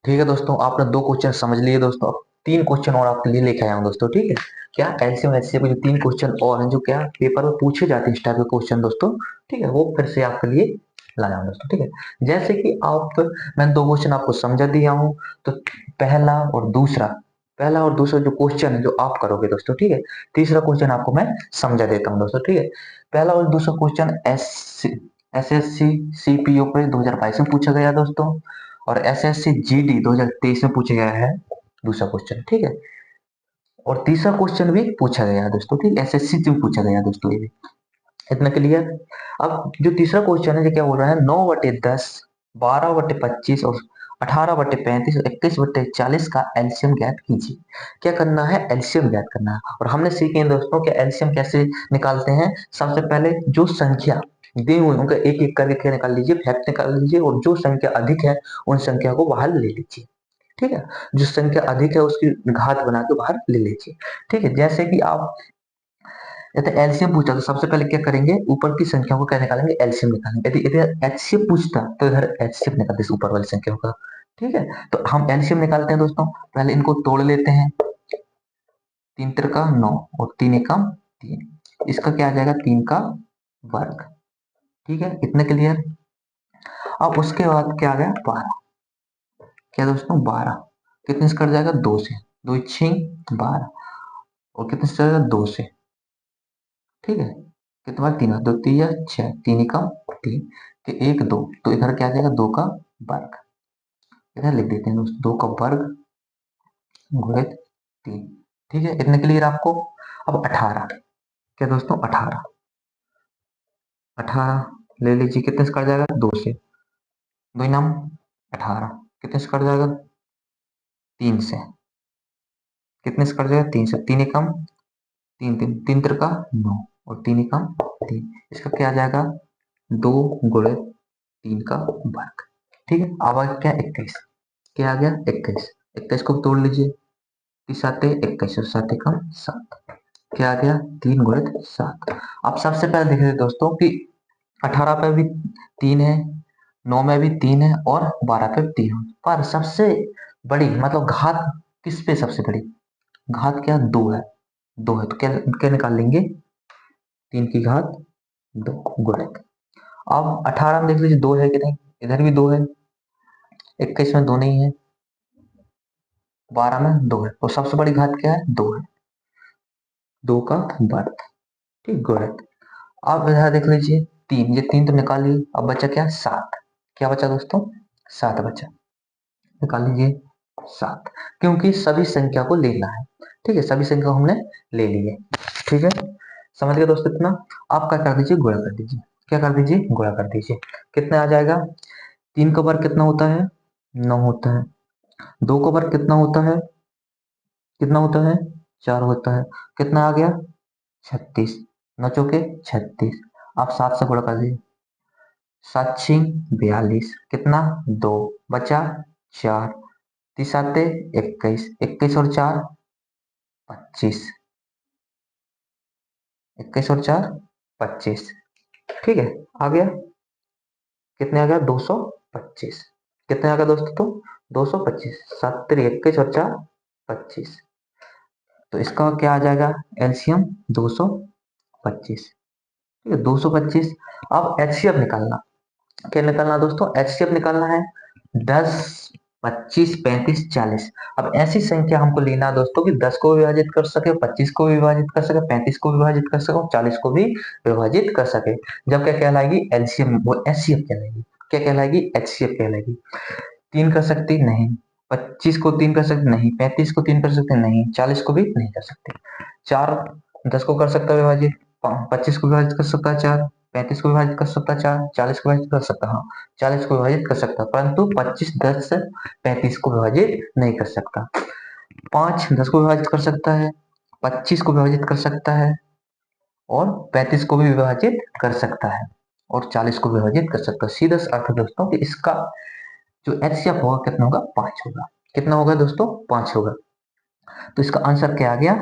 ठीक है दोस्तों, आपने दो क्वेश्चन समझ लिए दोस्तों। अब तीन क्वेश्चन और आपके लिए लेके आया हूँ दोस्तों। ठीक है, क्या एलसीएम एचसीएफ के जो तीन क्वेश्चन और हैं जो क्या पेपर में पूछे जाते हैं इस टाइप के क्वेश्चन दोस्तों। ठीक है, वो फिर से आपके लिए लाया हूँ दोस्तों। ठीक है, जैसे कि आप मैंने दो क्वेश्चन आपको समझा दिया हूँ, तो पहला और दूसरा जो क्वेश्चन है जो आप करोगे दोस्तों। ठीक है, तीसरा क्वेश्चन आपको मैं समझा देता हूँ दोस्तों। ठीक है, पहला और दूसरा क्वेश्चन एसएससी सीपीओ पे 2022 में पूछा गया दोस्तों, और एसएससी जीडी 2023 में पूछा गया है दूसरा क्वेश्चन। ठीक है, और तीसरा क्वेश्चन भी पूछा गया है दोस्तों। ठीक, एसएससी में पूछा गया है दोस्तों, ये भी इतना क्लियर। अब जो तीसरा क्वेश्चन है जो क्या बोल रहा है, 9/10, 12/25 और 18/35 और 21/40 का एलसीएम ज्ञात कीजिए। क्या करना है, एलसीएम ज्ञात करना है। और हमने सीखे हैं दोस्तों कि एलसीएम कैसे निकालते हैं। सबसे पहले जो संख्या दी हुई उनका एक एक करके क्या निकाल लीजिए, फैक्ट निकाल लीजिए, और जो संख्या अधिक है उन संख्या को बाहर ले लीजिए। ठीक है, जो संख्या अधिक है उसकी घात बना के बाहर ले लीजिए। ठीक है, जैसे कि आप यदि एलसीएम पूछा तो सबसे पहले क्या करेंगे, ऊपर की संख्या को क्या निकालेंगे, एलसीएम निकालेंगे। यदि यदि एचसीएफ पूछता तो इधर एचसीएफ निकालते इस ऊपर वाली संख्या का। ठीक है, तो हम एलसीएम निकालते हैं दोस्तों। पहले इनको तोड़ लेते हैं, 3 त्रिका 9 और 3 एकम 3, इसका क्या आ जाएगा, 3 का वर्ग। ठीक है, इतने क्लियर। अब उसके बाद क्या आ गया, 12। क्या दोस्तों, 12 कितने से कट जाएगा, 2 से, 2 6 12, और कितने से जाएगा, 2 से। ठीक है, कितने बार, 3 दो 3 6, 3 एकम 3 के 1 2, तो इधर क्या आ जाएगा, 2 का वर्ग। इधर लिख देते हैं दोस्तों, 2 का वर्ग गुणित 3। ठीक है, इतने क्लियर आपको। अब 18, क्या दोस्तों, 18 18 ले लीजिए, कितने से कट जाएगा, 2 से, 2 नाम 18, कितने से कट जाएगा, 3 से, कितने से कट जाएगा, 3 से, 3 एकम 3 3 3 त्रिका 9 और 3 एकम 3, इसका क्या आ जाएगा, 2 गुणित 3 का वर्ग। ठीक है, अब आ गया क्या, 21। क्या आ गया, 21, 21 को तोड़ लीजिए, 3 7 21 और 7 एकम 7, क्या आ गया, 3 गुणित 7। अब सबसे पहले देख रहे दोस्तों कि 18 पे भी 3 है, 9 में भी 3 है, और 12 पे 3 है, पर सबसे बड़ी मतलब घात किस पे सबसे बड़ी घात, क्या, 2 है। 2 है तो क्या क्या निकाल लेंगे, 3 की घात 2 गुणित। अब 18 में देख लीजिए 2 है कि नहीं, इधर भी 2 है, 21 में 2 नहीं है, 12 में 2 है, तो सबसे बड़ी घात क्या है, 2 है, 2 का वर्ग। ठीक, गुणित। अब इधर देख लीजिए 3, ये 3 तो निकाल ली, अब बचा क्या, 7। क्या बचा दोस्तों, 7 बचा, निकाल लीजिए 7, क्योंकि सभी संख्या को लेना है। ठीक है, सभी संख्या को हमने ले ली है। ठीक है, समझ गए दोस्तों इतना। आप क्या कर दीजिए, गुणा कर दीजिए। क्या कर दीजिए, गुणा कर दीजिए। कितना आ जाएगा, 3 का वर्ग कितना होता है, 9 होता है। 2 का वर्ग कितना होता है, कितना होता है, 4 होता है। कितना आ गया, 36, 9 चौके 36। आप 7 से गुणा कर दीजिए, 7 6 42, कितना, 2 बचा 4, 3 7 21, 21 और 4 25, 21 और 4 25। ठीक है, आ गया, कितने आ गया, 225। कितने आ गया दोस्तों, तो 225, 7 3 21 और 4 25, तो इसका क्या आ जाएगा, एलसीएम 225। ठीक है, 225। अब एचसीएफ निकालना, क्या निकालना दोस्तों, एचसीएफ निकालना है, 10 25 35 40। अब ऐसी संख्या हमको लेना है दोस्तों कि 10 को विभाजित कर सके, 25 को विभाजित कर सके, 35 को विभाजित कर सके और 40 को भी विभाजित कर सके। जब क्या कहलाएगी, एलसीएम, वो एचसीएफ कहलाएगी। क्या कहलाएगी, एचसीएफ कहलाएगी। 3 कर सकती नहीं, 25 को 3 कर सकते नहीं, 35 को 3 कर सकते नहीं, 40 को भी नहीं कर सकते। 4 10 को कर सकता है विभाजित, 25 को विभाजित कर सकता है 4, 35 को विभाजित कर सकता है 4, 40 को विभाजित कर सकता है, हाँ 40 को विभाजित कर सकता है, परंतु 25 10 35 को विभाजित नहीं कर सकता। 5 10 को विभाजित कर सकता है, 25 को विभाजित कर सकता है, और 35 को भी विभाजित कर सकता है, और 40 को विभाजित कर सकता है। सीधा सा अर्थ है दोस्तों कि इसका जो एचसीएफ होगा कितना होगा, 5 होगा। कितना होगा दोस्तों, 5 होगा। तो इसका आंसर क्या आ गया,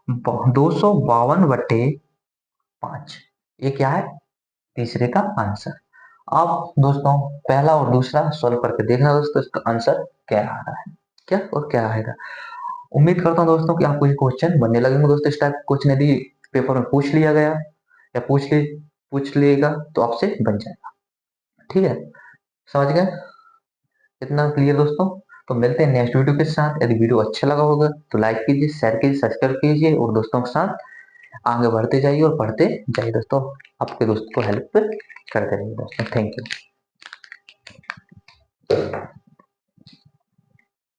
252/5। ये क्या है, तीसरे का आंसर। आप दोस्तों पहला और दूसरा सॉल्व करके देखना दोस्तों, इसका आंसर क्या आ रहा है, क्या और क्या आएगा। उम्मीद करता हूँ दोस्तों कि आपको ये क्वेश्चन बनने लगेंगे दोस्तों। इस टाइप क्वेश्चन यदि पेपर में पूछ लिया गया या पूछ लेगा तो आपसे बन जाएगा। ठीक है, समझ गए, इतना क्लियर दोस्तों। तो मिलते हैं नेक्स्ट वीडियो के साथ। यदि वीडियो अच्छा लगा होगा तो लाइक कीजिए, शेयर कीजिए, सब्सक्राइब कीजिए और दोस्तों के साथ आगे बढ़ते जाइए और पढ़ते जाइए दोस्तों। आपके दोस्त को हेल्प करते रहिए दोस्तों। Thank you.